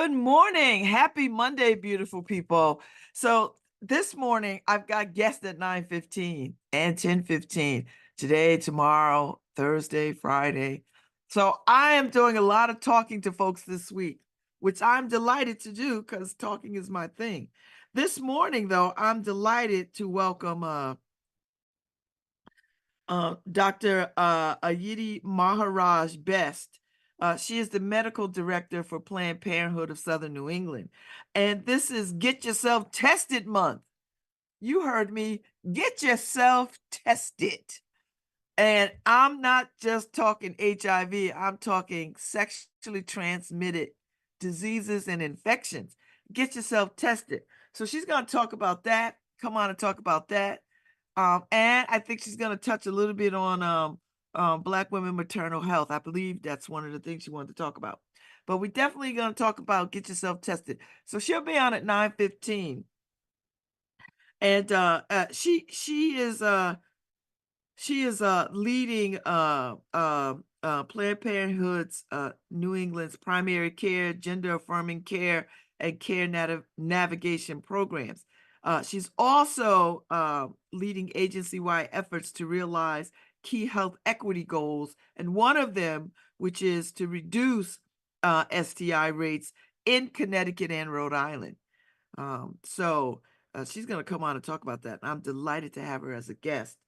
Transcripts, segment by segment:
Good morning. Happy Monday, beautiful people. So this morning I've got guests at 9:15 and 10:15 today, tomorrow, Thursday, Friday. So I am doing a lot of talking to folks this week, which I'm delighted to do because talking is my thing. This morning, though, I'm delighted to welcome Dr. Ayiti Maharaj-Best. She is the medical director for Planned Parenthood of Southern New England. And this is Get Yourself Tested Month. You heard me, get yourself tested. And I'm not just talking HIV, I'm talking sexually transmitted diseases and infections. Get yourself tested. So she's going to talk about that. Come on and talk about that. And I think she's going to touch a little bit on Black women maternal health. I believe that's one of the things she wanted to talk about. But we definitely going to talk about get yourself tested. So she'll be on at 9:15. And she is leading Planned Parenthood's New England's primary care, gender affirming care, and care navigation programs. She's also leading agency-wide efforts to realize key health equity goals, and one of them, which is to reduce STI rates in Connecticut and Rhode Island. So she's going to come on and talk about that. I'm delighted to have her as a guest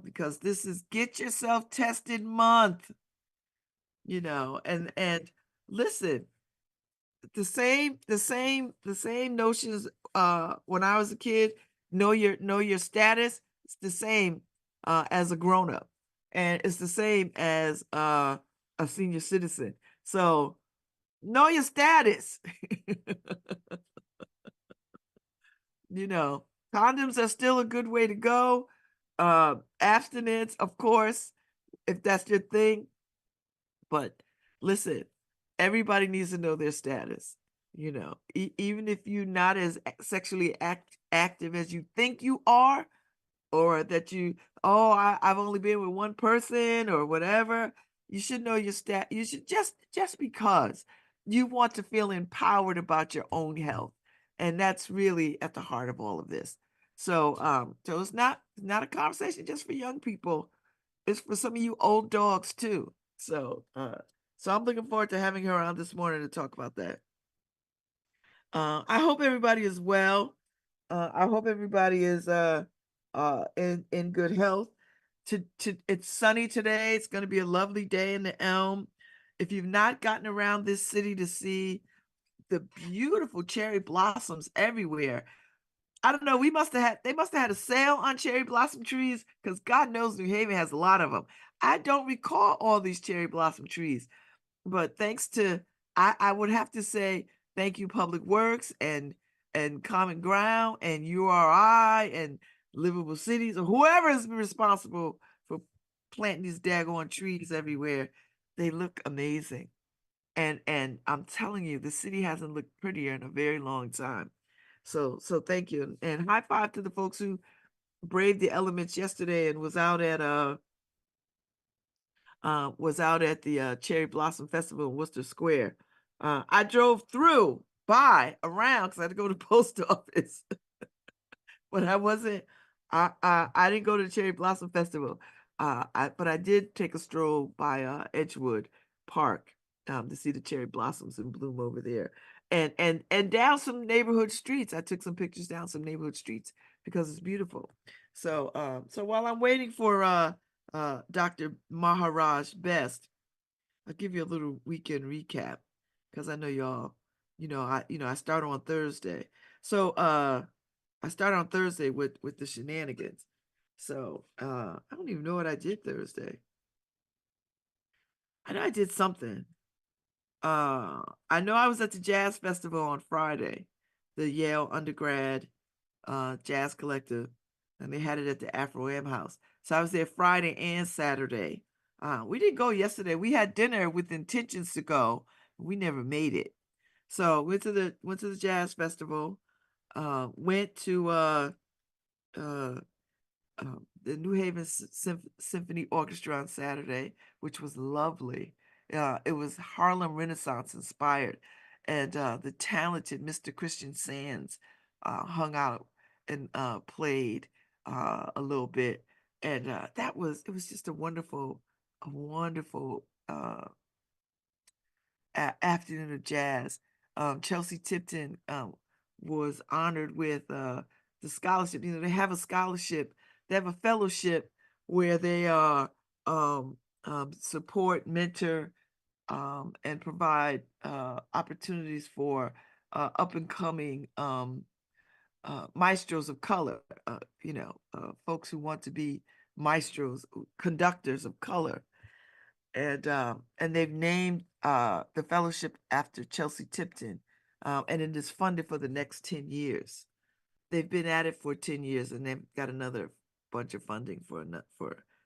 because this is Get Yourself Tested Month, and listen, the same notions when I was a kid, know your status, it's the same as a grown-up, and it's the same as a senior citizen. So know your status. Condoms are still a good way to go. Abstinence, of course, if that's your thing. But listen, everybody needs to know their status. Even if you're not as sexually active as you think you are, or that I've only been with one person or whatever, you should know your stat. You should just because you want to feel empowered about your own health. And that's really at the heart of all of this. So it's not a conversation just for young people. It's for some of you old dogs too. So I'm looking forward to having her on this morning to talk about that. I hope everybody is well. I hope everybody is in good health. It's sunny today. It's going to be a lovely day in the Elm. If you've not gotten around this city to see the beautiful cherry blossoms everywhere, I don't know. They must have had a sale on cherry blossom trees because God knows New Haven has a lot of them. I don't recall all these cherry blossom trees, but thanks to I would have to say thank you, Public Works and Common Ground and URI and Livable Cities or whoever is responsible for planting these daggone trees everywhere. They look amazing. And I'm telling you, the city hasn't looked prettier in a very long time. So thank you. And high five to the folks who braved the elements yesterday and was out at the Cherry Blossom Festival in Worcester Square. I drove around because I had to go to the post office, but I didn't go to the Cherry Blossom Festival. But I did take a stroll by Edgewood Park to see the cherry blossoms in bloom over there, and down some neighborhood streets. I took some pictures down some neighborhood streets because it's beautiful. So while I'm waiting for Dr. Maharaj-Best, I'll give you a little weekend recap because I know y'all, I start on Thursday. So I start on Thursday with the shenanigans. So I don't even know what I did Thursday. I know I did something. I know I was at the Jazz Festival on Friday, the Yale undergrad jazz collective, and they had it at the Afro M House. So I was there Friday and Saturday. We didn't go yesterday. We had dinner with intentions to go. We never made it. So went to the Jazz Festival. Went to the New Haven Symphony Orchestra on Saturday, which was lovely. It was Harlem Renaissance inspired. and the talented Mr. Christian Sands hung out and played a little bit, and it was just a wonderful afternoon of jazz. Chelsea Tipton was honored with the scholarship. You know, they have a scholarship, they have a fellowship where they support, mentor, and provide opportunities for up and coming maestros of color, folks who want to be maestros, conductors of color. And they've named the fellowship after Chelsea Tipton, and it is funded for the next 10 years. They've been at it for 10 years, and they've got another bunch of funding for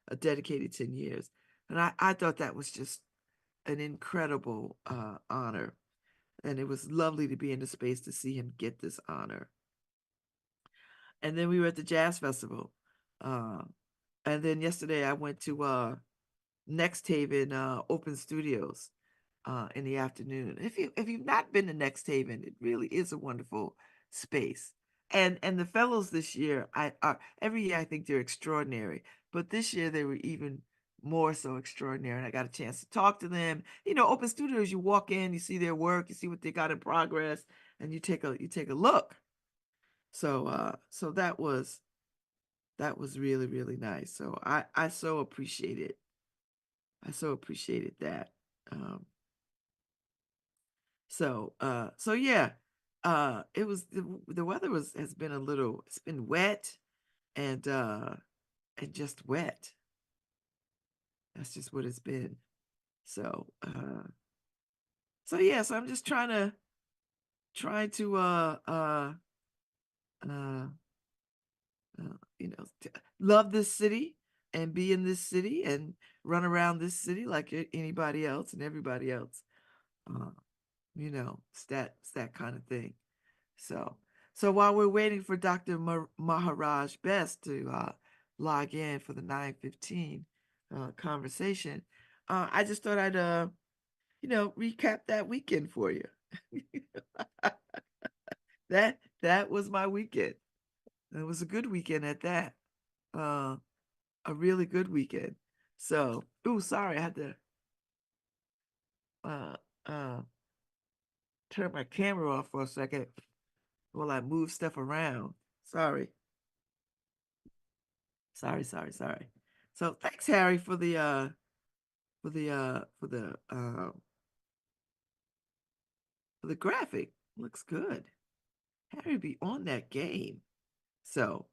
a dedicated 10 years. And I thought that was just an incredible honor. And it was lovely to be in the space to see him get this honor. And then we were at the Jazz Festival. And then yesterday I went to Next Haven Open Studios in the afternoon. If you've not been to Next Haven, it really is a wonderful space. And the fellows this year, every year I think they're extraordinary, but this year they were even more so extraordinary. And I got a chance to talk to them. You know, Open Studios, you walk in, you see their work, you see what they got in progress, and you take a look. So that was really, really nice. So I so appreciated that. So yeah, it was the weather has been it's been wet and just wet. That's just what it's been. So yeah, so I'm just trying to love this city and be in this city and run around this city like anybody else and everybody else. It's that kind of thing. So while we're waiting for Dr. Maharaj-Best to log in for the 9:15 conversation, I just thought I'd recap that weekend for you. That was my weekend. It was a good weekend at that. A really good weekend. So, sorry, I had to turn my camera off for a second while I move stuff around. Sorry. So thanks, Harry, for the graphic. Looks good. Harry be on that game. So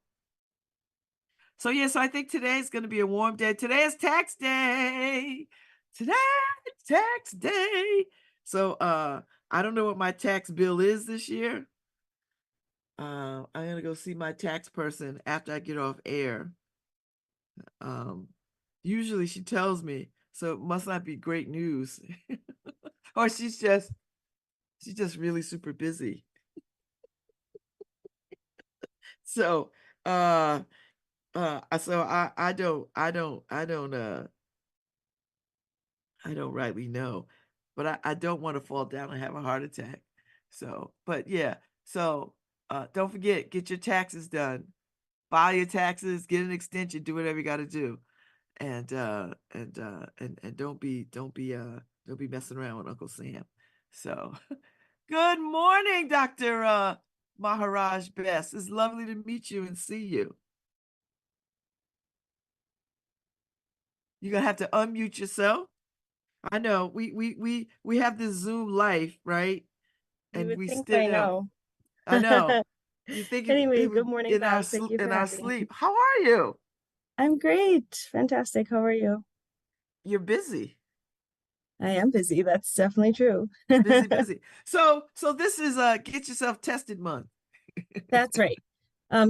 yeah, so I think today's going to be a warm day. Today is tax day. So I don't know what my tax bill is this year. I'm going to go see my tax person after I get off air. Usually she tells me, so it must not be great news. Or she's just really super busy. So I don't rightly know, but I don't want to fall down and have a heart attack. So, but yeah, so don't forget, get your taxes done, file your taxes, get an extension, do whatever you got to do, and don't be messing around with Uncle Sam. So, good morning, Dr. Maharaj-Best. It's lovely to meet you and see you. You're gonna have to unmute yourself. I know we have this Zoom life, right? And we still know. I know. You think anyway, good morning, Babz. Thank you for having sleep. How are you? I'm great. Fantastic. How are you? You're busy. I am busy. That's definitely true. busy. So this is Get Yourself Tested month. That's right.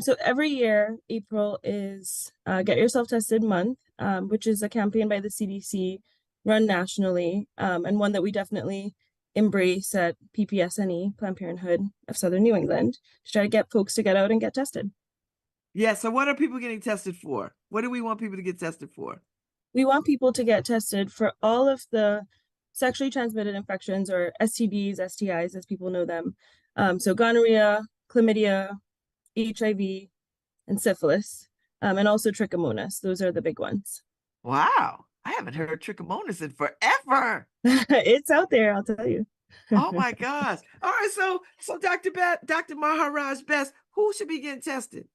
So every year, April is Get Yourself Tested month, which is a campaign by the CDC run nationally, and one that we definitely embrace at PPSNE, Planned Parenthood of Southern New England, to try to get folks to get out and get tested. Yeah, so what are people getting tested for? What do we want people to get tested for? We want people to get tested for all of the sexually transmitted infections, or STDs, STIs, as people know them. So gonorrhea, chlamydia, HIV, and syphilis, and also trichomonas. Those are the big ones. Wow. I haven't heard trichomonas in forever. It's out there, I'll tell you. Oh my gosh. All right. So Dr. Maharaj-Best, who should be getting tested?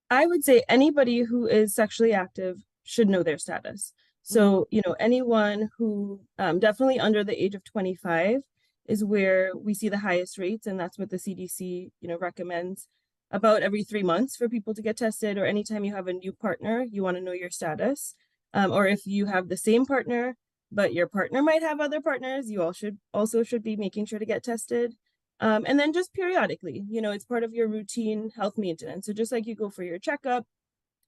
I would say anybody who is sexually active should know their status. So, anyone who definitely under the age of 25 is where we see the highest rates, and that's what the CDC, recommends about every 3 months for people to get tested, or anytime you have a new partner, you want to know your status. Or if you have the same partner, but your partner might have other partners, you also should be making sure to get tested. And then just periodically, it's part of your routine health maintenance. So just like you go for your checkup,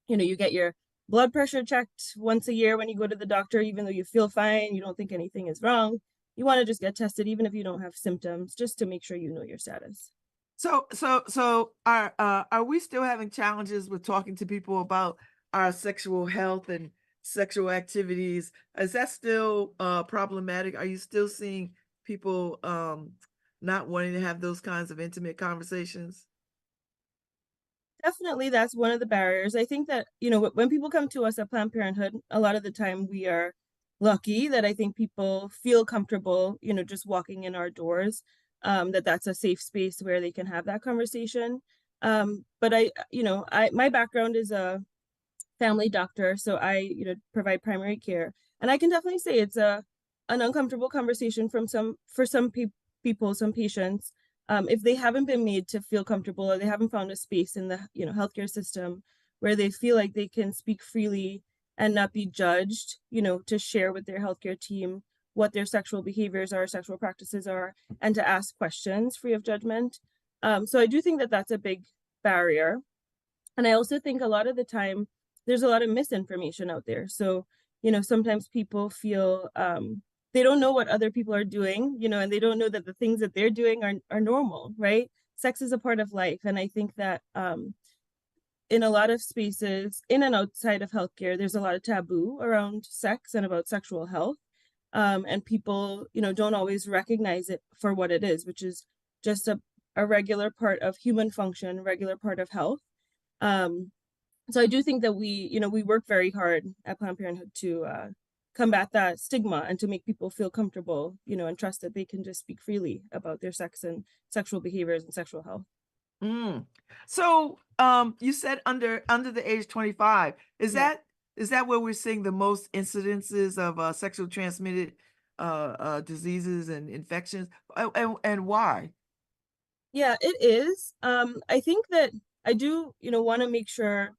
you get your blood pressure checked once a year when you go to the doctor, even though you feel fine, you don't think anything is wrong. You want to just get tested, even if you don't have symptoms, just to make sure you know your status. So are we still having challenges with talking to people about our sexual health and sexual activities? Is that still problematic? Are you still seeing people not wanting to have those kinds of intimate conversations? Definitely, that's one of the barriers. I think that, when people come to us at Planned Parenthood, a lot of the time we are lucky that I think people feel comfortable, just walking in our doors, that's a safe space where they can have that conversation. But my background is a family doctor, so I, provide primary care, and I can definitely say it's an uncomfortable conversation for some people, some patients, if they haven't been made to feel comfortable, or they haven't found a space in the healthcare system where they feel like they can speak freely and not be judged, to share with their healthcare team what their sexual behaviors are, sexual practices are, and to ask questions free of judgment. So I do think that that's a big barrier. And I also think a lot of the time there's a lot of misinformation out there. So, sometimes people feel they don't know what other people are doing, and they don't know that the things that they're doing are normal, right? Sex is a part of life. And I think that in a lot of spaces, in and outside of healthcare, there's a lot of taboo around sex and about sexual health. And people, don't always recognize it for what it is, which is just a regular part of human function, regular part of health. So I do think that we work very hard at Planned Parenthood to combat that stigma and to make people feel comfortable, and trust that they can just speak freely about their sex and sexual behaviors and sexual health. So you said under the age 25. Is Yeah. that where we're seeing the most incidences of sexually transmitted diseases and infections? And why? Yeah, it is. I think that I do, want to make sure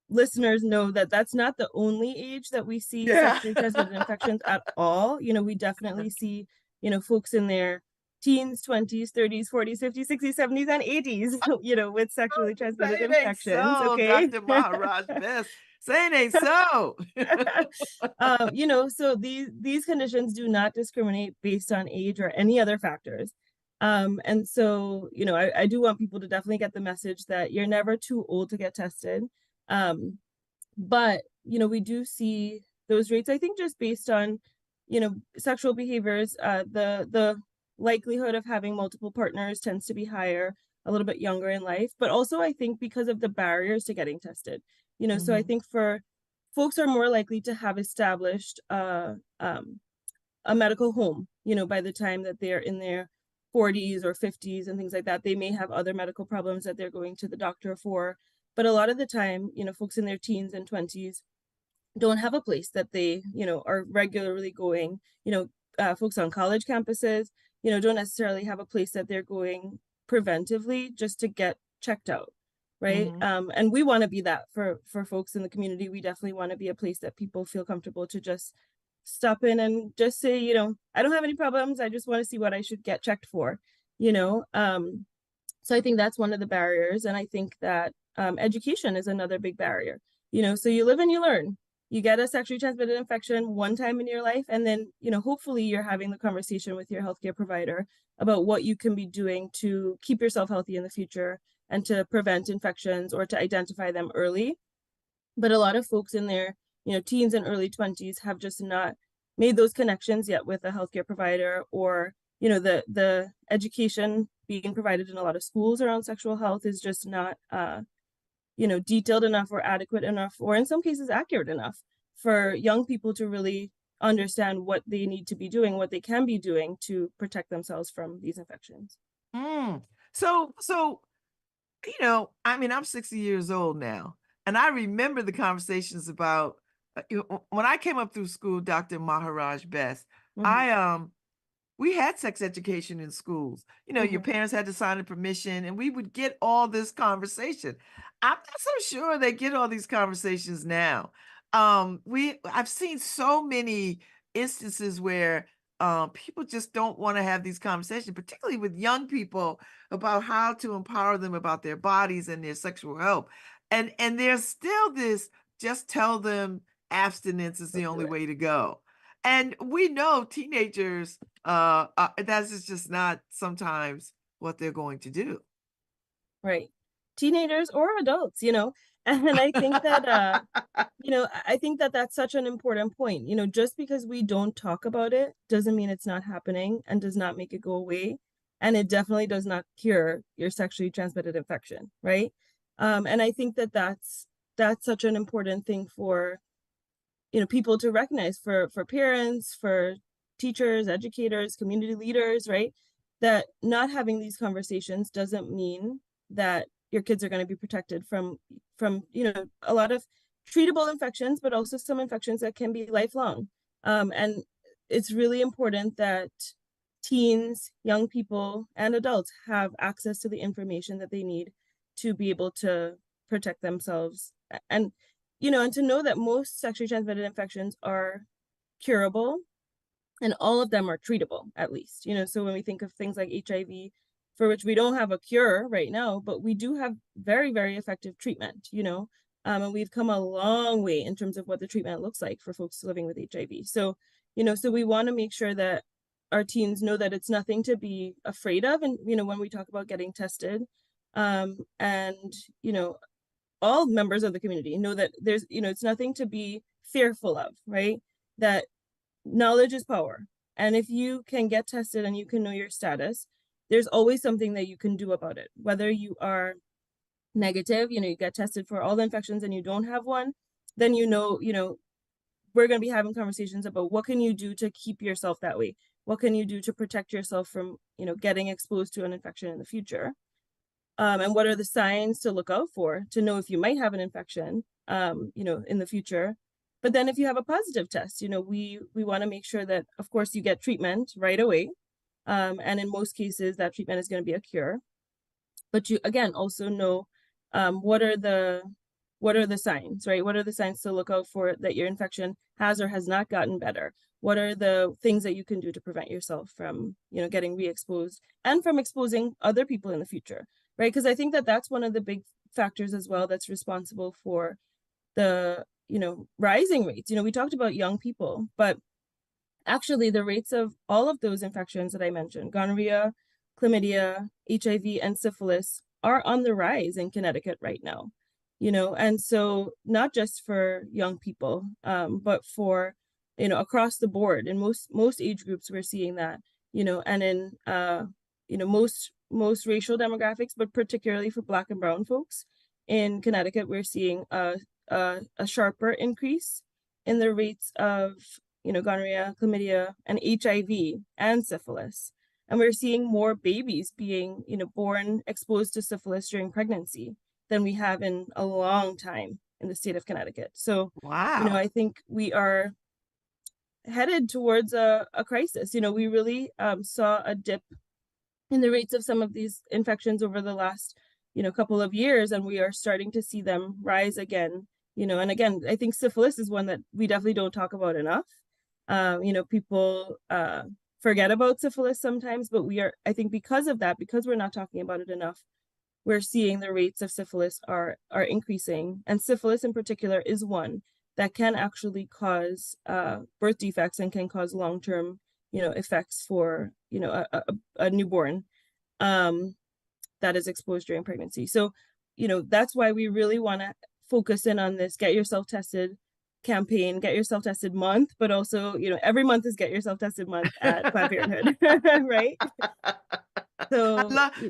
listeners know that that's not the only age that we see Yeah. sexually transmitted infections at all. We definitely see, folks in their teens, 20s, 30s, 40s, 50s, 60s, 70s, and 80s, with sexually transmitted Say it ain't infections. so, Okay. Dr. Maharaj-Best. Say it ain't so. So these conditions do not discriminate based on age or any other factors. And so, I do want people to definitely get the message that you're never too old to get tested. But, we do see those rates, I think, just based on, sexual behaviors. The likelihood of having multiple partners tends to be higher a little bit younger in life, but also I think because of the barriers to getting tested. So I think for folks are more likely to have established a medical home, by the time that they're in their 40s or 50s and things like that. They may have other medical problems that they're going to the doctor for. But a lot of the time, folks in their teens and 20s don't have a place that they, are regularly going. Folks on college campuses, don't necessarily have a place that they're going preventively just to get checked out. Right. And we want to be that for folks in the community. We definitely want to be a place that people feel comfortable to just stop in and just say, I don't have any problems. I just want to see what I should get checked for, So I think that's one of the barriers. And I think that education is another big barrier. So you live and you learn. You get a sexually transmitted infection one time in your life, and then, hopefully you're having the conversation with your healthcare provider about what you can be doing to keep yourself healthy in the future and to prevent infections or to identify them early. But a lot of folks in their, teens and early 20s have just not made those connections yet with a healthcare provider, or the education being provided in a lot of schools around sexual health is just not detailed enough or adequate enough, or in some cases accurate enough for young people to really understand what they need to be doing, what they can be doing to protect themselves from these infections. Mm. So, I mean, I'm 60 years old now, and I remember the conversations about when I came up through school, Dr. Maharaj-Best. Hmm. I we had sex education in schools. Your Hmm. parents had to sign a permission, and we would get all this conversation. I'm not so sure they get all these conversations now. I've seen so many instances where people just don't want to have these conversations, particularly with young people, about how to empower them about their bodies and their sexual health. And there's still this just tell them abstinence is the Don't do only it. way to go. And we know teenagers, that's just not sometimes what they're going to do. Right. Teenagers or adults, and I think that I think that that's such an important point. Just because we don't talk about it doesn't mean it's not happening and does not make it go away. And it definitely does not cure your sexually transmitted infection, right? And I think that that's such an important thing for people to recognize, for parents, for teachers, educators, community leaders, right? That not having these conversations doesn't mean that your kids are going to be protected from a lot of treatable infections, but also some infections that can be lifelong. And it's really important that teens, young people, and adults have access to the information that they need to be able to protect themselves. And and to know that most sexually transmitted infections are curable, and all of them are treatable, at least. So when we think of things like HIV, for which we don't have a cure right now, but we do have very, very effective treatment, and we've come a long way in terms of what the treatment looks like for folks living with HIV. So, so we want to make sure that our teens know that it's nothing to be afraid of. And, when we talk about getting tested, and, all members of the community know that there's, it's nothing to be fearful of, right? That knowledge is power. And if you can get tested and you can know your status, there's always something that you can do about it. Whether you are negative, you get tested for all the infections and you don't have one, then we're going to be having conversations about what can you do to keep yourself that way? What can you do to protect yourself from, getting exposed to an infection in the future? And what are the signs to look out for to know if you might have an infection, in the future. But then if you have a positive test, we want to make sure that, of course, you get treatment right away. And in most cases, that treatment is going to be a cure. But you, again, also know what are the signs, right? What are the signs to look out for that your infection has or has not gotten better? What are the things that you can do to prevent yourself from, getting re-exposed and from exposing other people in the future, right? Because I think that that's one of the big factors as well that's responsible for the, rising rates. We talked about young people, but actually the rates of all of those infections that I mentioned, gonorrhea, chlamydia, HIV, and syphilis, are on the rise in Connecticut right now. And so not just for young people, but for, across the board in most age groups, we're seeing that, and in, most racial demographics, but particularly for Black and Brown folks in Connecticut, we're seeing a sharper increase in the rates of, gonorrhea, chlamydia, and HIV and syphilis. And we're seeing more babies being, born exposed to syphilis during pregnancy than we have in a long time in the state of Connecticut. So, Wow. I think we are headed towards a crisis. We really saw a dip in the rates of some of these infections over the last, couple of years, and we are starting to see them rise again. And again, I think syphilis is one that we definitely don't talk about enough. People forget about syphilis sometimes, but I think because of that, because we're not talking about it enough, we're seeing the rates of syphilis are increasing. And syphilis in particular is one that can actually cause birth defects and can cause long-term, effects for, a newborn that is exposed during pregnancy. So, that's why we really want to focus in on this, get yourself tested, campaign, Get Yourself Tested Month, but also, every month is Get Yourself Tested Month at Planned Parenthood, right? So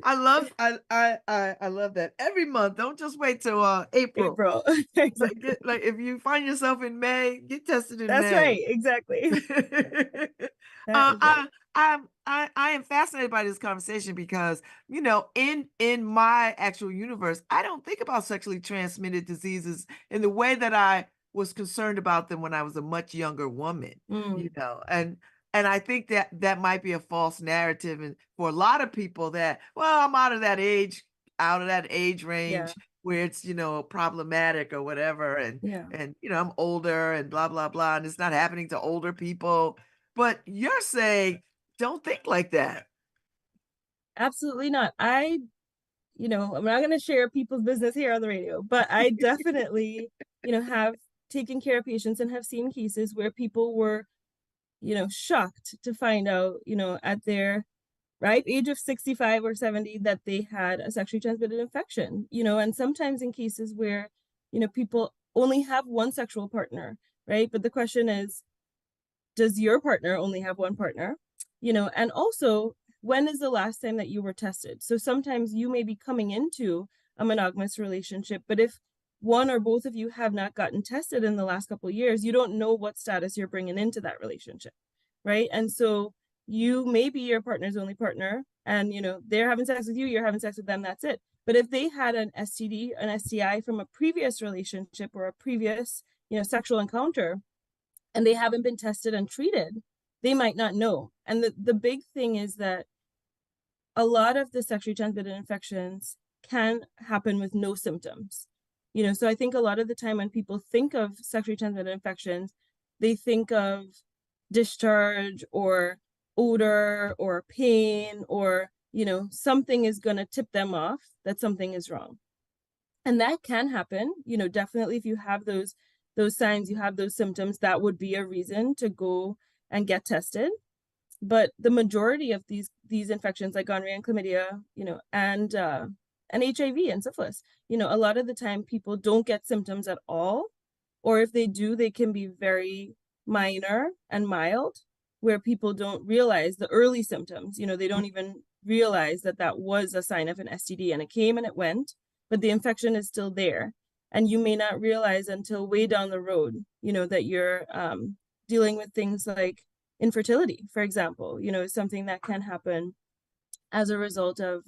I love that. Every month, don't just wait till April. April. Exactly. Like if you find yourself in May, get tested in That's May. right, exactly. That is right. I am fascinated by this conversation because, in my actual universe, I don't think about sexually transmitted diseases in the way that I was concerned about them when I was a much younger woman, Mm, and I think that that might be a false narrative, and for a lot of people that, well, I'm out of that age yeah, range where it's, problematic or whatever, yeah. and I'm older and blah blah blah, and it's not happening to older people. But you're saying don't think like that. Absolutely not. I'm not going to share people's business here on the radio, but I definitely, have taken care of patients and have seen cases where people were, shocked to find out, at their ripe age of 65 or 70 that they had a sexually transmitted infection, and sometimes in cases where, people only have one sexual partner, right? But the question is, does your partner only have one partner? And also, when is the last time that you were tested? So sometimes you may be coming into a monogamous relationship, but if one or both of you have not gotten tested in the last couple of years, you don't know what status you're bringing into that relationship, right? And so you may be your partner's only partner, and they're having sex with you, you're having sex with them, that's it. But if they had an STD, an STI from a previous relationship or a previous, sexual encounter, and they haven't been tested and treated, they might not know. And the big thing is that a lot of the sexually transmitted infections can happen with no symptoms. So I think a lot of the time when people think of sexually transmitted infections, they think of discharge or odor or pain, or, something is going to tip them off that something is wrong. And that can happen, definitely if you have those signs, you have those symptoms, that would be a reason to go and get tested. But the majority of these infections, like gonorrhea and chlamydia, and HIV and syphilis, a lot of the time people don't get symptoms at all, or if they do, they can be very minor and mild, where people don't realize the early symptoms. They don't even realize that that was a sign of an STD, and it came and it went, but the infection is still there. And you may not realize until way down the road, that you're dealing with things like infertility, for example, something that can happen as a result of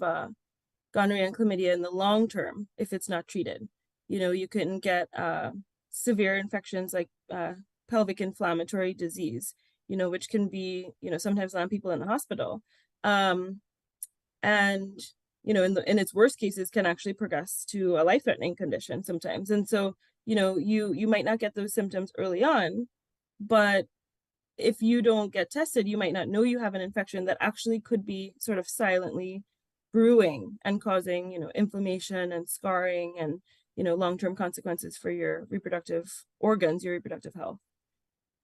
gonorrhea and chlamydia in the long term if it's not treated. You can get severe infections like pelvic inflammatory disease, which can be, sometimes land people in the hospital. And in its worst cases can actually progress to a life-threatening condition sometimes. And so, you might not get those symptoms early on, but if you don't get tested, you might not know you have an infection that actually could be sort of silently brewing and causing, inflammation and scarring and, long-term consequences for your reproductive organs, your reproductive health.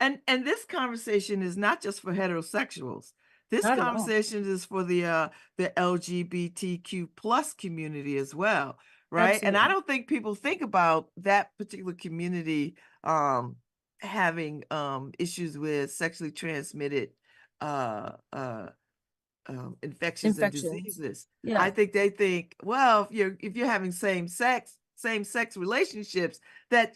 And this conversation is not just for heterosexuals. This Not at all. conversation is for the LGBTQ plus community as well, right? And I Absolutely. don't think people think about that particular community having issues with sexually transmitted uh, uh, infections and Infections. diseases. Yeah. I think they think, well, if you're having same sex relationships, that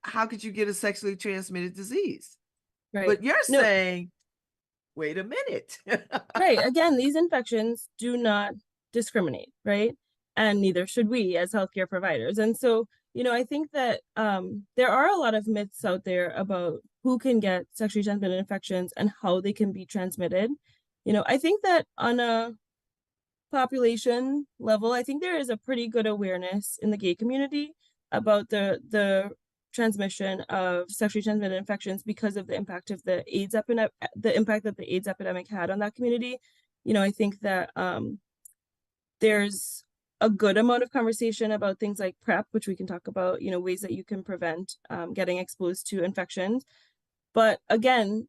how could you get a sexually transmitted disease? Right. But you're No, saying, wait a minute. right. Again, these infections do not discriminate, right? And neither should we as healthcare providers. And so, I think that there are a lot of myths out there about who can get sexually transmitted infections and how they can be transmitted. I think that on a population level, I think there is a pretty good awareness in the gay community about the transmission of sexually transmitted infections because of the impact of the impact that the AIDS epidemic had on that community. I think that there's a good amount of conversation about things like PrEP, which we can talk about, ways that you can prevent getting exposed to infections. But again,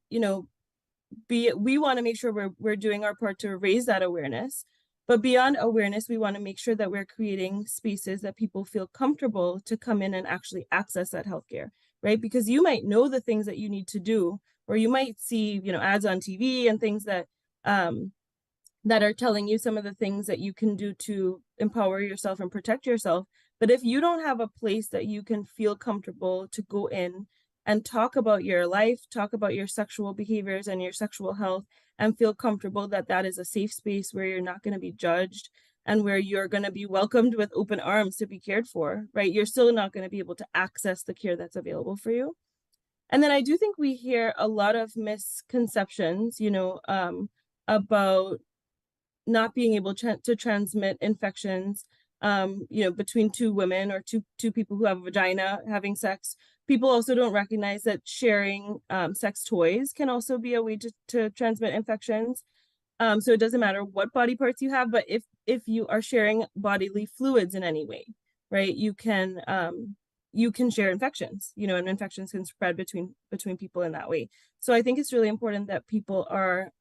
we want to make sure we're doing our part to raise that awareness. But beyond awareness, we want to make sure that we're creating spaces that people feel comfortable to come in and actually access that healthcare, right? Because you might know the things that you need to do, or you might see, ads on TV and things that are telling you some of the things that you can do to empower yourself and protect yourself. But if you don't have a place that you can feel comfortable to go in and talk about your life, talk about your sexual behaviors and your sexual health, and feel comfortable that that is a safe space where you're not going to be judged and where you're going to be welcomed with open arms to be cared for, right? You're still not going to be able to access the care that's available for you. And then I do think we hear a lot of misconceptions, about not being able to transmit infections, between two women or two people who have a vagina having sex. People also don't recognize that sharing sex toys can also be a way to transmit infections. So it doesn't matter what body parts you have, but if you are sharing bodily fluids in any way, right, you can share infections, and infections can spread between people in that way. So I think it's really important that people are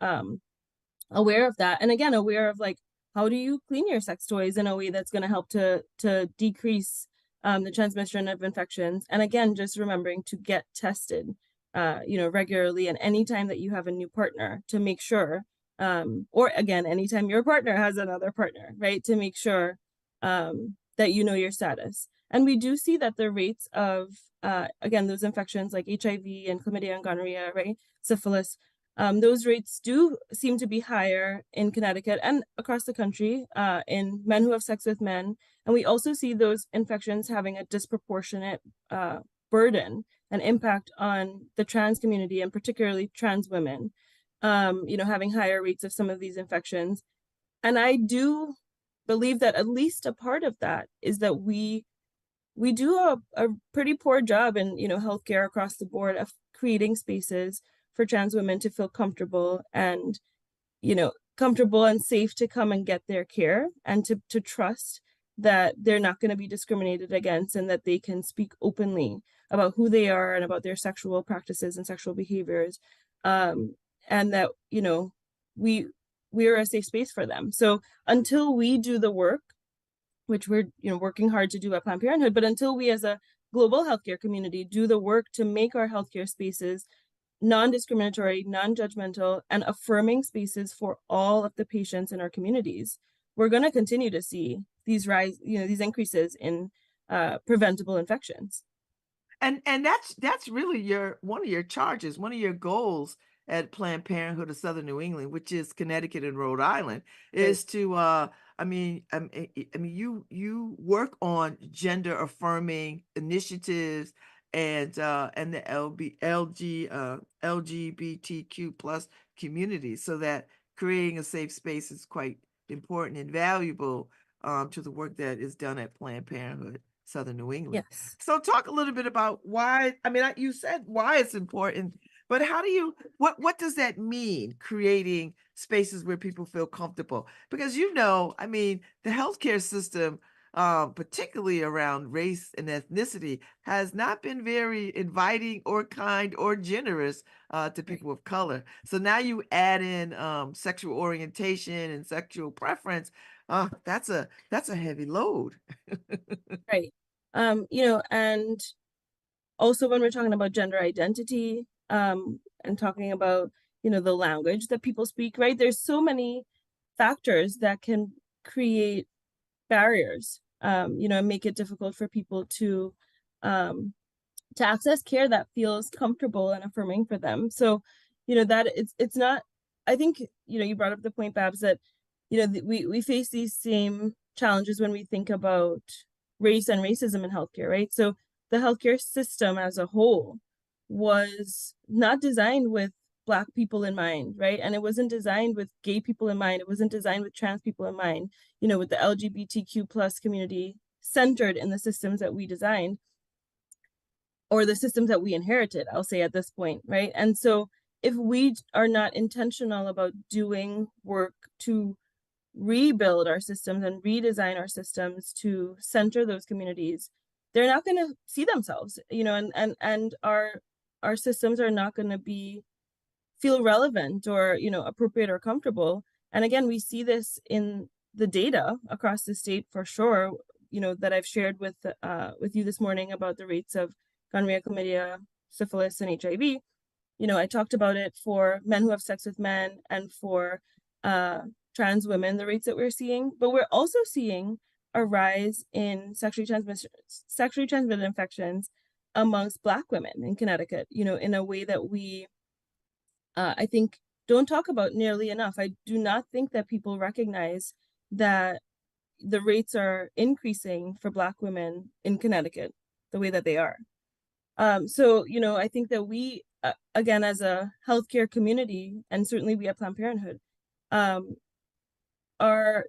aware of that, and again, aware of like, how do you clean your sex toys in a way that's going to help to decrease the transmission of infections. And again, just remembering to get tested regularly, and anytime that you have a new partner, to make sure, or again, anytime your partner has another partner, right, to make sure that you know your status. And we do see that the rates of again, those infections like HIV and chlamydia and gonorrhea, right, syphilis, those rates do seem to be higher in Connecticut and across the country in men who have sex with men. And we also see those infections having a disproportionate burden and impact on the trans community, and particularly trans women, having higher rates of some of these infections. And I do believe that at least a part of that is that we do a pretty poor job in, healthcare across the board of creating spaces for trans women to feel comfortable and, comfortable and safe to come and get their care, and to trust that they're not going to be discriminated against, and that they can speak openly about who they are and about their sexual practices and sexual behaviors. And that, we're a safe space for them. So until we do the work, which we're, working hard to do at Planned Parenthood, but until we as a global healthcare community do the work to make our healthcare spaces non-discriminatory, non-judgmental, and affirming spaces for all of the patients in our communities, we're going to continue to see these these increases in preventable infections. And that's really one of your charges, one of your goals at Planned Parenthood of Southern New England, which is Connecticut and Rhode Island, is to you work on gender affirming initiatives and the LGBTQ plus community, so that creating a safe space is quite important and valuable to the work that is done at Planned Parenthood Southern New England. Yes. So talk a little bit about why, you said why it's important, but how do you, what does that mean, creating spaces where people feel comfortable? Because, the healthcare system, particularly around race and ethnicity, has not been very inviting or kind or generous to people of color. So now you add in sexual orientation and sexual preference. That's a heavy load. Right. And also when we're talking about gender identity, and talking about, the language that people speak, right? There's so many factors that can create barriers, and make it difficult for people to access care that feels comfortable and affirming for them. So, that it's not, I think, you brought up the point, Babz, that, we face these same challenges when we think about race and racism in healthcare, right? So the healthcare system as a whole was not designed with Black people in mind, right? And it wasn't designed with gay people in mind. It wasn't designed with trans people in mind, with the LGBTQ plus community centered in the systems that we designed, or the systems that we inherited, I'll say at this point, right? And so if we are not intentional about doing work to rebuild our systems and redesign our systems to center those communities, they're not going to see themselves, and our systems are not going to feel relevant or, appropriate or comfortable. And again, we see this in the data across the state for sure, that I've shared with you this morning about the rates of gonorrhea, chlamydia, syphilis, and HIV. I talked about it for men who have sex with men and for trans women, the rates that we're seeing, but we're also seeing a rise in sexually transmitted infections amongst Black women in Connecticut, in a way that we, I think, don't talk about nearly enough. I do not think that people recognize that the rates are increasing for Black women in Connecticut the way that they are. So, I think that we, again, as a healthcare community, and certainly we at Planned Parenthood,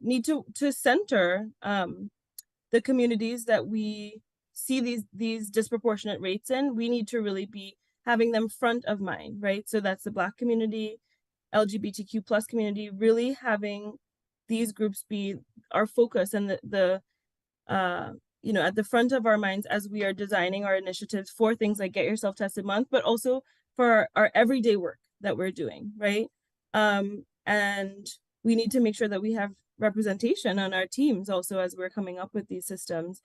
need to center the communities that we see these disproportionate rates in. We need to really be having them front of mind, right? So that's the Black community, LGBTQ plus community, really having these groups be our focus and the at the front of our minds as we are designing our initiatives for things like Get Yourself Tested Month, but also for our everyday work that we're doing, right? And we need to make sure that we have representation on our teams also as we're coming up with these systems,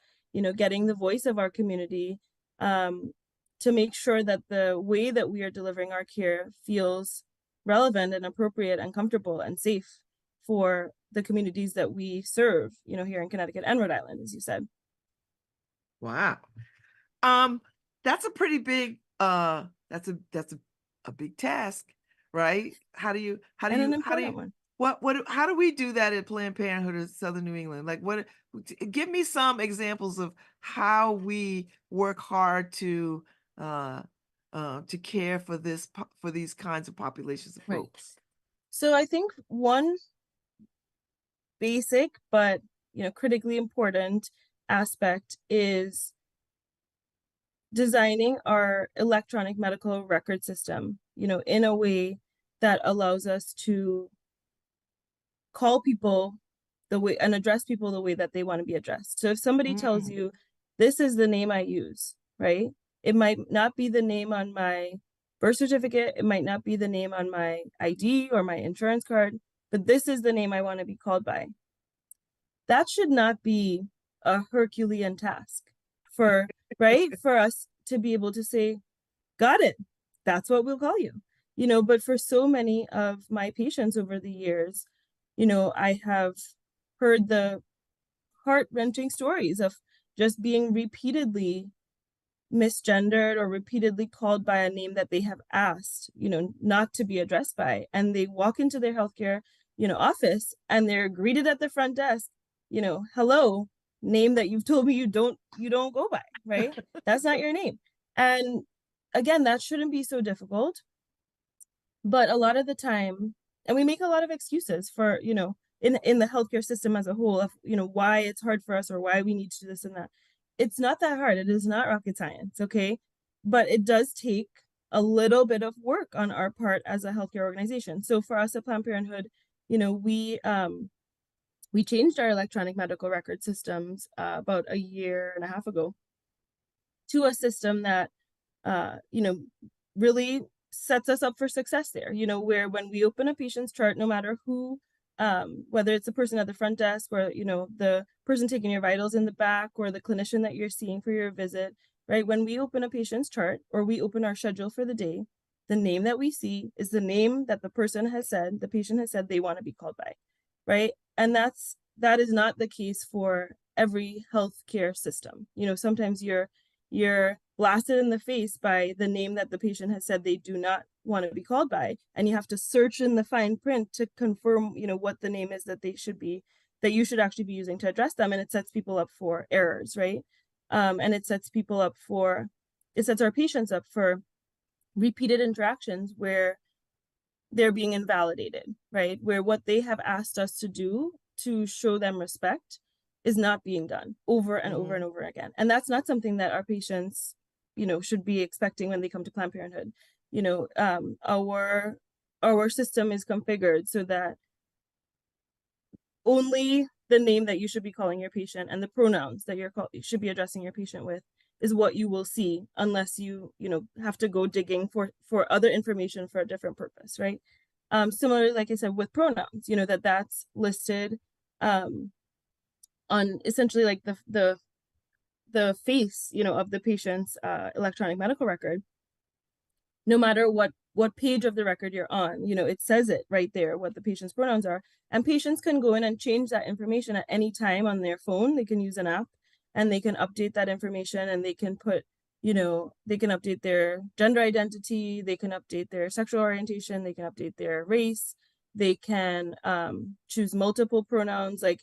getting the voice of our community to make sure that the way that we are delivering our care feels relevant and appropriate and comfortable and safe for the communities that we serve, here in Connecticut and Rhode Island, as you said. Wow. That's a pretty big, that's a big task, right? How do you, how do we do that at Planned Parenthood of Southern New England? Like give me some examples of how we work hard to care for these kinds of populations of folks. So I think one basic, but, critically important aspect is designing our electronic medical record system, in a way that allows us to call people the way and address people the way that they want to be addressed. So if somebody tells you, this is the name I use, right? It might not be the name on my birth certificate. It might not be the name on my ID or my insurance card, but this is the name I want to be called by. That should not be a Herculean task for us to be able to say, got it, that's what we'll call you. But for so many of my patients over the years, I have heard the heart-wrenching stories of just being repeatedly misgendered or repeatedly called by a name that they have asked, not to be addressed by. And they walk into their healthcare, office, and they're greeted at the front desk, hello, name that you've told me you don't go by, right? That's not your name. And again, that shouldn't be so difficult. But a lot of the time, and we make a lot of excuses for, in the healthcare system as a whole of, why it's hard for us or why we need to do this and that. It's not that hard. It is not rocket science, okay? But it does take a little bit of work on our part as a healthcare organization. So for us at Planned Parenthood, we changed our electronic medical record systems about a year and a half ago to a system that, really sets us up for success there, where when we open a patient's chart, no matter who, whether it's the person at the front desk or, the person taking your vitals in the back or the clinician that you're seeing for your visit, right? When we open a patient's chart or we open our schedule for the day, the name that we see is the name that the patient has said they want to be called by, right? And that is not the case for every healthcare system. Sometimes you're blasted in the face by the name that the patient has said they do not want to be called by, and you have to search in the fine print to confirm, what the name is that you should actually be using to address them, and it sets people up for errors, right? And it sets our patients up for repeated interactions where they're being invalidated, right? Where what they have asked us to do to show them respect is not being done over and over and over again. And that's not something that our patients, should be expecting when they come to Planned Parenthood. Our system is configured so that only the name that you should be calling your patient and the pronouns that you should be addressing your patient with is what you will see, unless you have to go digging for other information for a different purpose, right? Similarly, like I said, with pronouns, that's listed on essentially like the the face, of the patient's electronic medical record, no matter what page of the record you're on, it says it right there, what the patient's pronouns are. And patients can go in and change that information at any time on their phone. They can use an app and they can update that information, and they can put, they can update their gender identity, they can update their sexual orientation, they can update their race, they can choose multiple pronouns, like,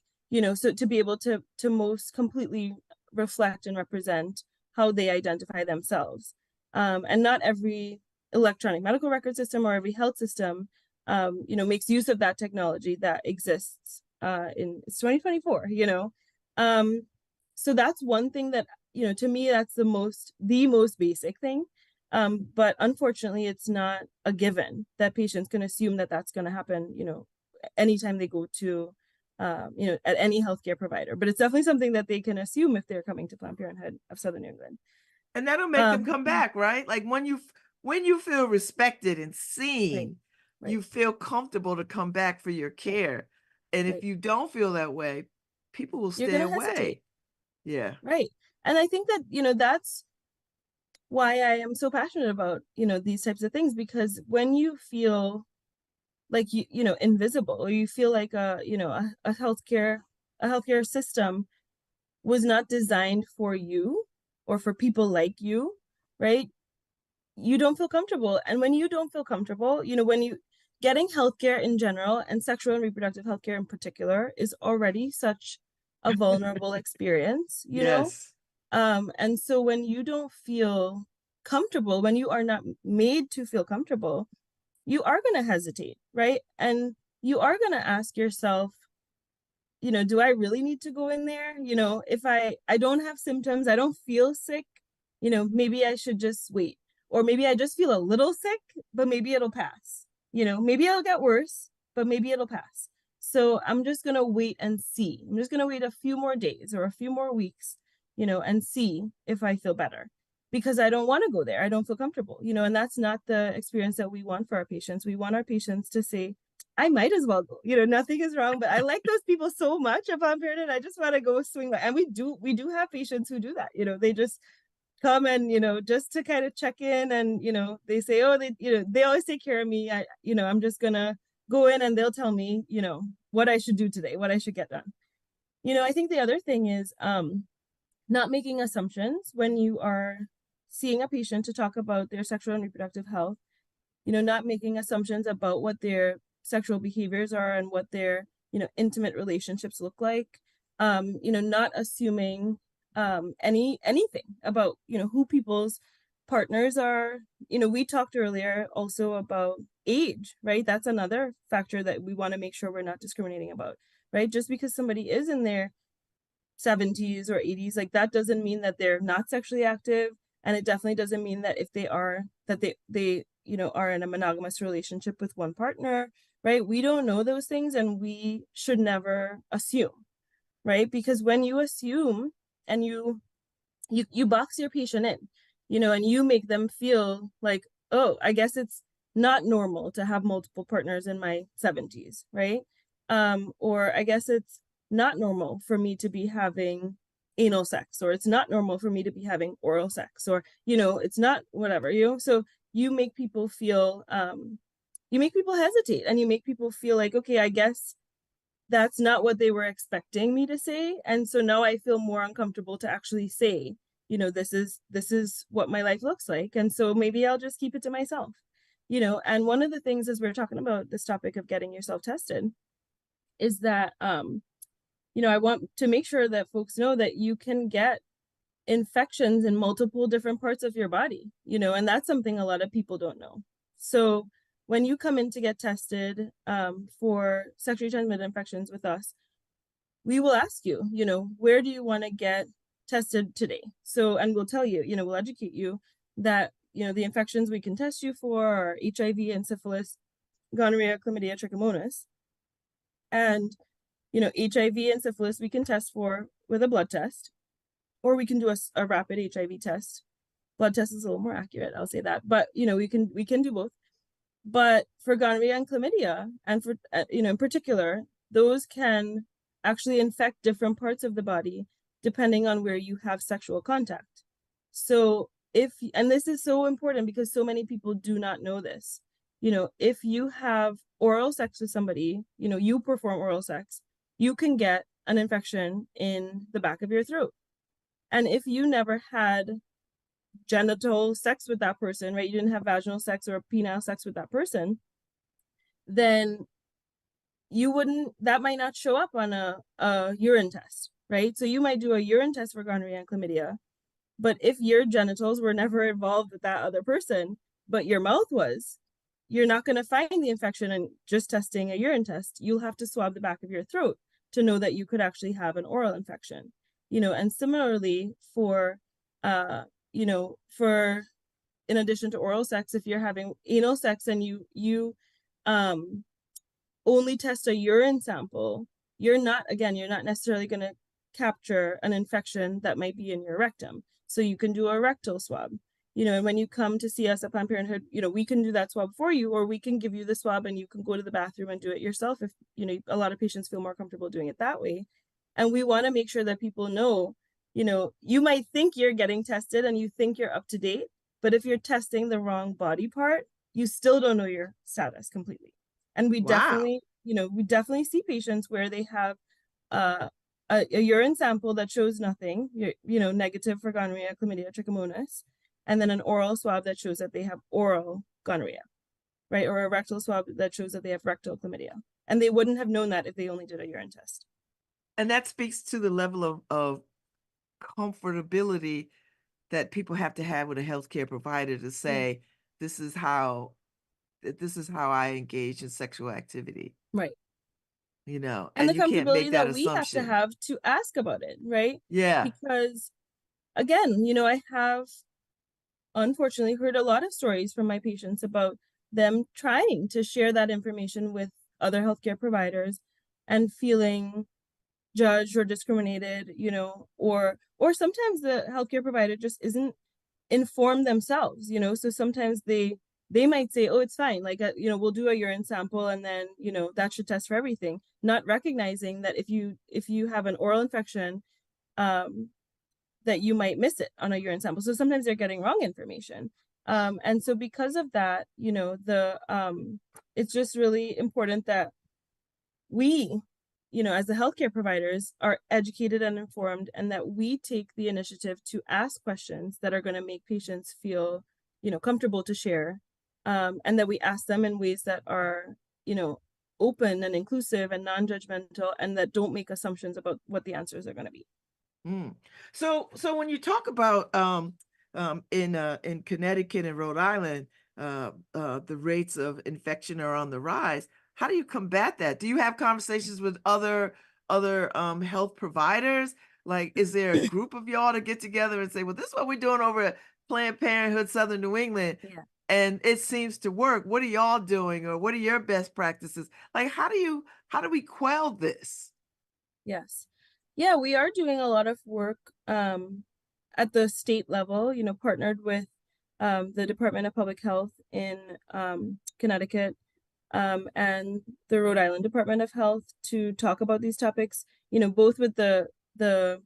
so to be able to most completely reflect and represent how they identify themselves. And not every electronic medical record system or every health system, makes use of that technology that exists in 2024, so that's one thing that, to me, that's the most basic thing. But unfortunately, it's not a given that patients can assume that that's going to happen, anytime they go to, at any healthcare provider. But it's definitely something that they can assume if they're coming to Planned Parenthood of Southern New England. And that'll make them come back, right? Like when you feel respected and seen, right. you feel comfortable to come back for your care. And if you don't feel that way, people will stay away. Hesitate. Yeah. Right. And I think that, that's why I am so passionate about, these types of things, because when you feel like invisible, or you feel like a healthcare system was not designed for you or for people like you, right? You don't feel comfortable. And when you don't feel comfortable, when you getting healthcare in general, and sexual and reproductive healthcare in particular, is already such a vulnerable experience, Yes. And so when you don't feel comfortable, when you are not made to feel comfortable, you are going to hesitate, right? And you are going to ask yourself, do I really need to go in there? If I don't have symptoms, I don't feel sick, maybe I should just wait. Or maybe I just feel a little sick, but maybe it'll pass. Maybe I'll get worse, but maybe it'll pass. So I'm just going to wait and see. I'm just going to wait a few more days or a few more weeks, and see if I feel better, because I don't want to go there. I don't feel comfortable, and that's not the experience that we want for our patients. We want our patients to say, I might as well go, nothing is wrong, but I like those people so much at Planned Parenthood. I just want to go swing by. And we do have patients who do that. They just come and, just to kind of check in, and, they say, oh, they always take care of me. I'm just gonna go in and they'll tell me, what I should do today, what I should get done. I think the other thing is not making assumptions when you are seeing a patient to talk about their sexual and reproductive health, not making assumptions about what their sexual behaviors are and what their, intimate relationships look like, not assuming anything about, who people's partners are. We talked earlier also about age, right? That's another factor that we want to make sure we're not discriminating about, right? Just because somebody is in their 70s or 80s, like, that doesn't mean that they're not sexually active, and it definitely doesn't mean that if they are, that they are in a monogamous relationship with one partner, right? We don't know those things, and we should never assume, right? Because when you assume and you box your patient in, and you make them feel like, oh, I guess it's not normal to have multiple partners in my 70s, right? Or I guess it's not normal for me to be having anal sex, or it's not normal for me to be having oral sex, or, it's not whatever, so you make people feel, you make people hesitate, and you make people feel like, okay, I guess that's not what they were expecting me to say. And so now I feel more uncomfortable to actually say, this is what my life looks like. And so maybe I'll just keep it to myself, and one of the things, as we're talking about this topic of getting yourself tested, is that, I want to make sure that folks know that you can get infections in multiple different parts of your body, and that's something a lot of people don't know. So when you come in to get tested for sexually transmitted infections with us, we will ask you, where do you want to get tested today? So, and we'll tell you, we'll educate you that, the infections we can test you for are HIV and syphilis, gonorrhea, chlamydia, trichomonas. And, HIV and syphilis we can test for with a blood test, or we can do a rapid HIV test. Blood test is a little more accurate, I'll say that. But, we can do both. But for gonorrhea and chlamydia, and for, in particular, those can actually infect different parts of the body depending on where you have sexual contact. So and this is so important because so many people do not know this, if you have oral sex with somebody, you perform oral sex, you can get an infection in the back of your throat. And if you never had genital sex with that person, right, you didn't have vaginal sex or penile sex with that person, then that might not show up on a urine test, right? So you might do a urine test for gonorrhea and chlamydia, but if your genitals were never involved with that other person, but your mouth was, you're not going to find the infection in just testing a urine test. You'll have to swab the back of your throat to know that you could actually have an oral infection. And similarly for for in addition to oral sex, if you're having anal sex and you only test a urine sample, you're not necessarily going to capture an infection that might be in your rectum. So you can do a rectal swab, and when you come to see us at Planned Parenthood, we can do that swab for you, or we can give you the swab and you can go to the bathroom and do it yourself if, a lot of patients feel more comfortable doing it that way. And we want to make sure that people know, you might think you're getting tested and you think you're up to date, but if you're testing the wrong body part, you still don't know your status completely. And we Wow. definitely see patients where they have a urine sample that shows nothing, negative for gonorrhea, chlamydia, trichomonas, and then an oral swab that shows that they have oral gonorrhea, right? Or a rectal swab that shows that they have rectal chlamydia. And they wouldn't have known that if they only did a urine test. And that speaks to the level of comfortability that people have to have with a healthcare provider to Yeah. say, this is how I engage in sexual activity, Right. And and the you can't make comfortability that that we have assumption. to ask about it, right? Yeah. Because again, I have unfortunately heard a lot of stories from my patients about them trying to share that information with other healthcare providers and feeling judged or discriminated, or sometimes the healthcare provider just isn't informed themselves, so sometimes they might say, oh, it's fine, like we'll do a urine sample and then that should test for everything, not recognizing that if you have an oral infection, um that you might miss it on a urine sample. So sometimes they're getting wrong information. And so because of that, it's just really important that we, as the healthcare providers, are educated and informed, and that we take the initiative to ask questions that are going to make patients feel, comfortable to share, and that we ask them in ways that are, open and inclusive and non-judgmental, and that don't make assumptions about what the answers are going to be. Mm. So when you talk about in Connecticut and Rhode Island, the rates of infection are on the rise. How do you combat that? Do you have conversations with other health providers? Like, is there a group of y'all to get together and say, well, this is what we're doing over at Planned Parenthood Southern New England, Yeah. and it seems to work. What are y'all doing, or what are your best practices? Like, how do we quell this? Yes. Yeah, we are doing a lot of work at the state level, partnered with the Department of Public Health in Connecticut, and the Rhode Island Department of Health to talk about these topics, both with the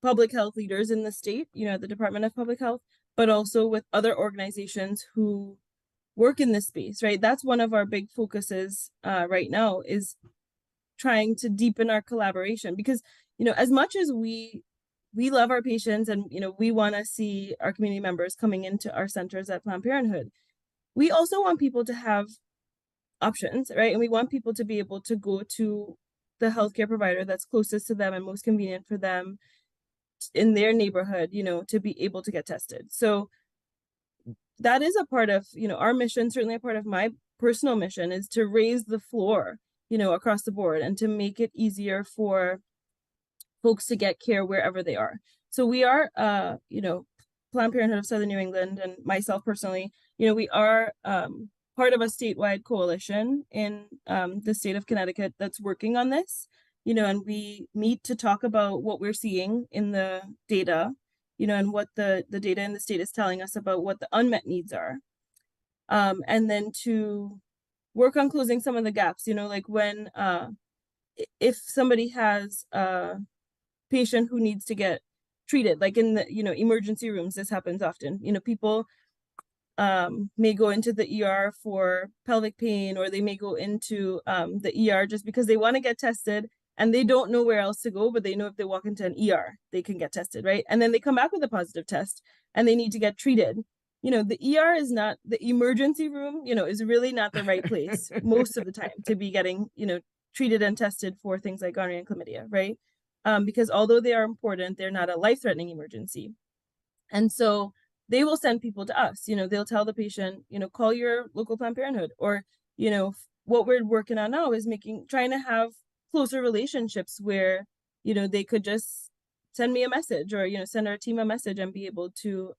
public health leaders in the state, the Department of Public Health, but also with other organizations who work in this space, right? That's one of our big focuses right now, is trying to deepen our collaboration, because as much as we love our patients and we want to see our community members coming into our centers at Planned Parenthood, we also want people to have options, right? And we want people to be able to go to the healthcare provider that's closest to them and most convenient for them in their neighborhood, to be able to get tested. So that is a part of our mission, certainly a part of my personal mission, is to raise the floor across the board and to make it easier for folks to get care wherever they are. So we are Planned Parenthood of Southern New England and myself personally, we are part of a statewide coalition in the state of Connecticut that's working on this, and we meet to talk about what we're seeing in the data, and what the data in the state is telling us about what the unmet needs are, and then to work on closing some of the gaps, like when if somebody has patient who needs to get treated, like in the, emergency rooms, this happens often. People may go into the ER for pelvic pain, or they may go into the ER just because they want to get tested and they don't know where else to go, but they know if they walk into an ER, they can get tested, right? And then they come back with a positive test and they need to get treated. The ER is not, the emergency room, is really not the right place most of the time to be getting, treated and tested for things like gonorrhea and chlamydia, right? Because although they are important, they're not a life-threatening emergency. And so they will send people to us. They'll tell the patient, call your local Planned Parenthood, or, what we're working on now is trying to have closer relationships where, they could just send me a message, or, send our team a message and be able to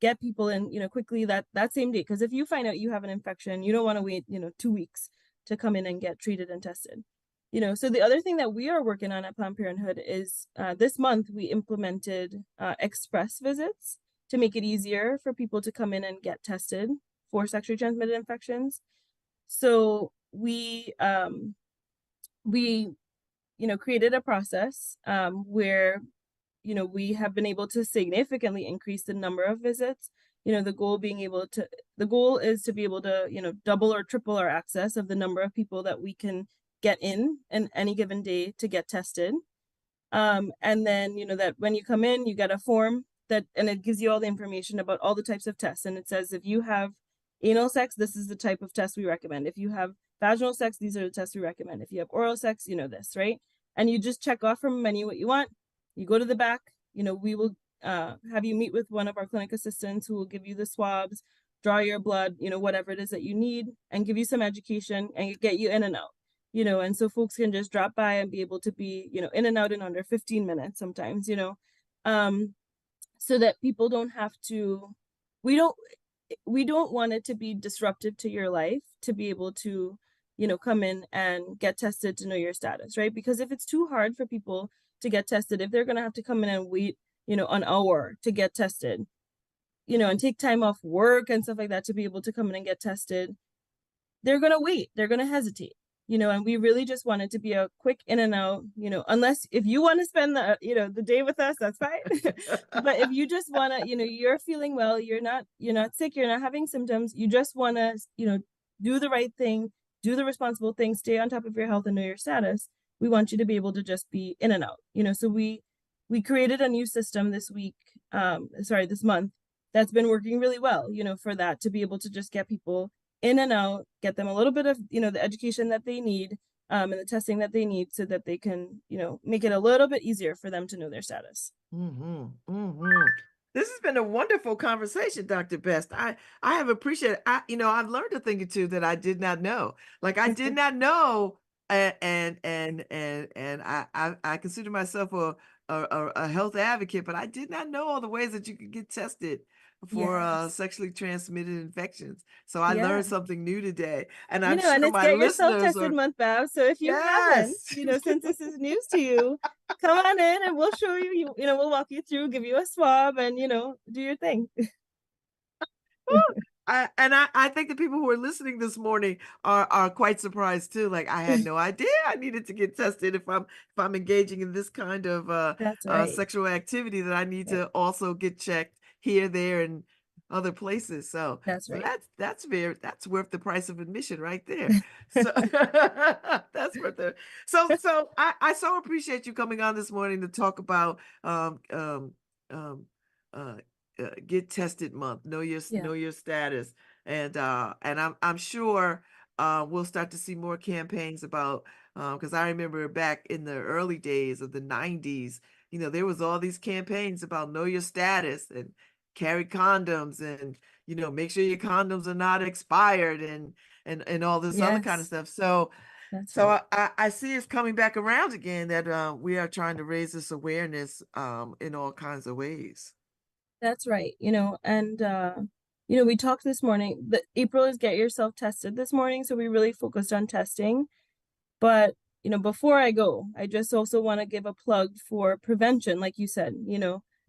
get people in, quickly that same day. Because if you find out you have an infection, you don't want to wait, 2 weeks to come in and get treated and tested. So the other thing that we are working on at Planned Parenthood is this month we implemented express visits to make it easier for people to come in and get tested for sexually transmitted infections. So we created a process where, we have been able to significantly increase the number of visits. The goal is to be able to, double or triple our access of the number of people that we can get in any given day to get tested. And then, that when you come in, you get a form and it gives you all the information about all the types of tests. And it says, if you have anal sex, this is the type of test we recommend. If you have vaginal sex, these are the tests we recommend. If you have oral sex, this, right? And you just check off from a menu what you want. You go to the back, we will have you meet with one of our clinic assistants who will give you the swabs, draw your blood, whatever it is that you need, and give you some education and get you in and out. And so folks can just drop by and be able to be, in and out in under 15 minutes sometimes, so that people don't have to, we don't want it to be disruptive to your life to be able to, come in and get tested to know your status, right? Because if it's too hard for people to get tested, if they're going to have to come in and wait, an hour to get tested, and take time off work and stuff like that to be able to come in and get tested, they're going to wait, they're going to hesitate. And we really just want it to be a quick in and out, unless if you want to spend the day with us, that's fine. But if you just want to, you're feeling well, you're not sick, you're not having symptoms, you just want to, do the right thing, do the responsible thing, stay on top of your health and know your status, we want you to be able to just be in and out, so we created a new system this month that's been working really well, for that, to be able to just get people in and out, get them a little bit of, the education that they need, and the testing that they need, so that they can, make it a little bit easier for them to know their status. Mm-hmm. Mm-hmm. This has been a wonderful conversation, Dr. Best. I have appreciated. I've learned a thing or two that I did not know. Like I did not know, and I consider myself a health advocate, but I did not know all the ways that you could get tested for Yes. sexually transmitted infections. So I Yeah. learned something new today, and I'm and sure it's my Get Yourself listeners Tested are. month, Babz. So if you haven't, Yes. since this is news to you, come on in and we'll show you, we'll walk you through, give you a swab, and, do your thing. I think the people who are listening this morning are quite surprised too. Like I had no idea I needed to get tested if I'm engaging in this kind of That's right. sexual activity, that I need Right. to also get checked here, there, and other places. So That's right. that's worth the price of admission right there. So that's worth it. So I so appreciate you coming on this morning to talk about um uh get tested month, know your status, and I'm sure we'll start to see more campaigns about, because I remember back in the early days of the 90s, there was all these campaigns about know your status and carry condoms, and make sure your condoms are not expired, and all this other kind of Yes, stuff. So that's so right. I see it's coming back around again, that we are trying to raise this awareness in all kinds of ways. That's right. And we talked this morning that April is Get Yourself Tested this morning, so we really focused on testing. But, before I go, I just also want to give a plug for prevention. Like you said,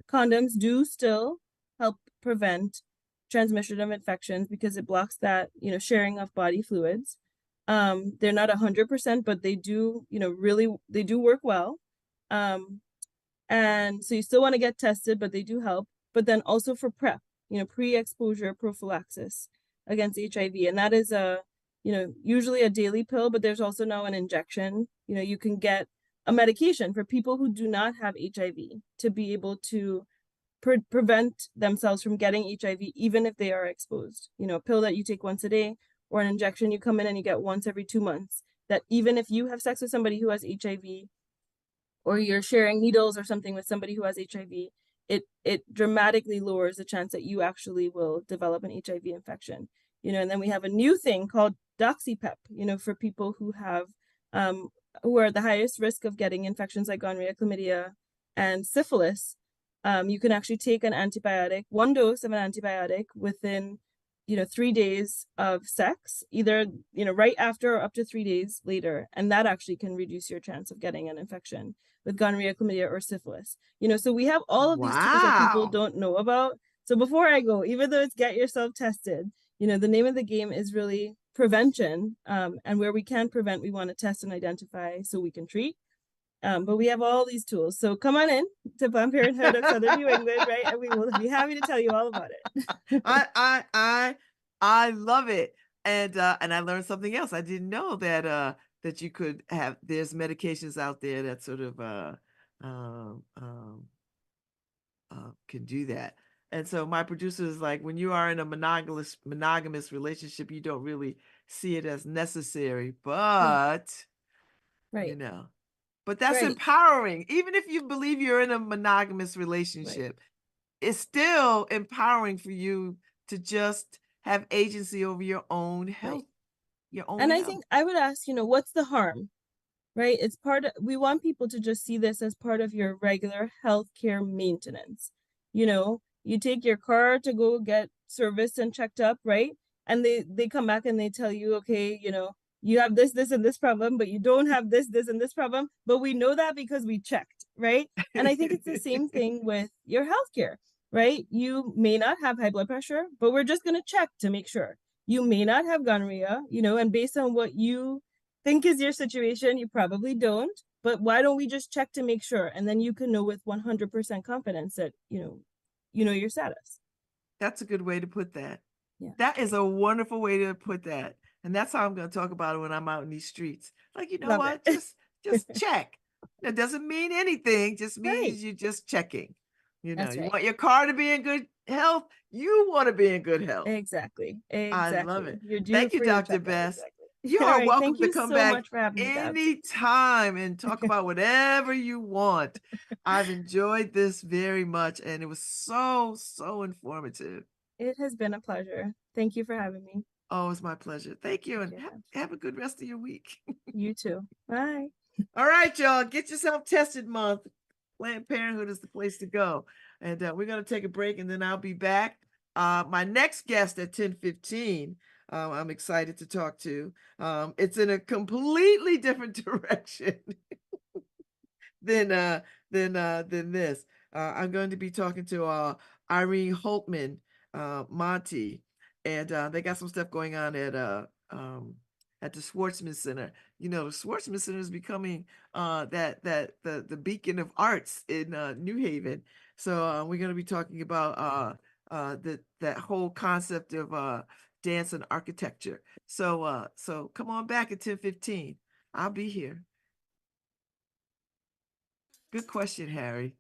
condoms do still help prevent transmission of infections because it blocks that, sharing of body fluids. They're not 100%, but they do, really, they do work well. And so you still want to get tested, but they do help. But then also for PrEP, pre-exposure prophylaxis against HIV. And that is usually a daily pill, but there's also now an injection. You can get a medication for people who do not have HIV to be able to prevent themselves from getting HIV, even if they are exposed. A pill that you take once a day, or an injection you come in and you get once every 2 months, that even if you have sex with somebody who has HIV, or you're sharing needles or something with somebody who has HIV, it dramatically lowers the chance that you actually will develop an HIV infection. And then we have a new thing called doxypep, for people who have who are the highest risk of getting infections like gonorrhea, chlamydia, and syphilis. You can actually take an antibiotic, 1 dose of an antibiotic within 3 days of sex, either right after or up to 3 days later, and that actually can reduce your chance of getting an infection with gonorrhea, chlamydia, or syphilis. So we have all of these tools that people don't know about. So before I go, even though it's get yourself tested, the name of the game is really prevention, and where we can prevent, we want to test and identify so we can treat. But we have all these tools. So come on in to Planned Parenthood of Southern New England, right? And we will be happy to tell you all about it. I love it. And I learned something else. I didn't know that that you could have, there's medications out there that sort of can do that. And so my producer is like, when you are in a monogamous relationship, you don't really see it as necessary, but right. But that's empowering. Even if you believe you're in a monogamous relationship, it's still empowering for you to just have agency over your own health. Your own and health. I think I would ask, what's the harm? Right? It's we want people to just see this as part of your regular healthcare maintenance. You take your car to go get serviced and checked up, right? And they come back and they tell you, okay, you have this, and this problem, but you don't have this, and this problem. But we know that because we checked, right? And I think it's the same thing with your healthcare, right? You may not have high blood pressure, but we're just going to check to make sure. You may not have gonorrhea, and based on what you think is your situation, you probably don't. But why don't we just check to make sure? And then you can know with 100% confidence that, you know your status. That's a good way to put that. Yeah. That is a wonderful way to put that. And that's how I'm going to talk about it when I'm out in these streets. Like, Love what? it. Just check. That doesn't mean anything. Just means you're just checking. You want your car to be in good health. You want to be in good health. Exactly. I love it. You're due Thank you, for your Dr. checkup. Best. Exactly. You are welcome to come back much for having me, anytime and talk about whatever you want. I've enjoyed this very much, and it was so, so informative. It has been a pleasure. Thank you for having me. Oh, it's my pleasure. Thank you, and have a good rest of your week. You too. Bye. All right, y'all. Get yourself tested month. Planned Parenthood is the place to go. And we're going to take a break, and then I'll be back. My next guest at 10:15, I'm excited to talk to. It's in a completely different direction than this. I'm going to be talking to Irene Holtman Monty, and they got some stuff going on at the Schwartzman Center. The Schwartzman Center is becoming the beacon of arts in New Haven. So we're going to be talking about that whole concept of dance and architecture. So come on back at 10:15. I'll be here. Good question, Harry.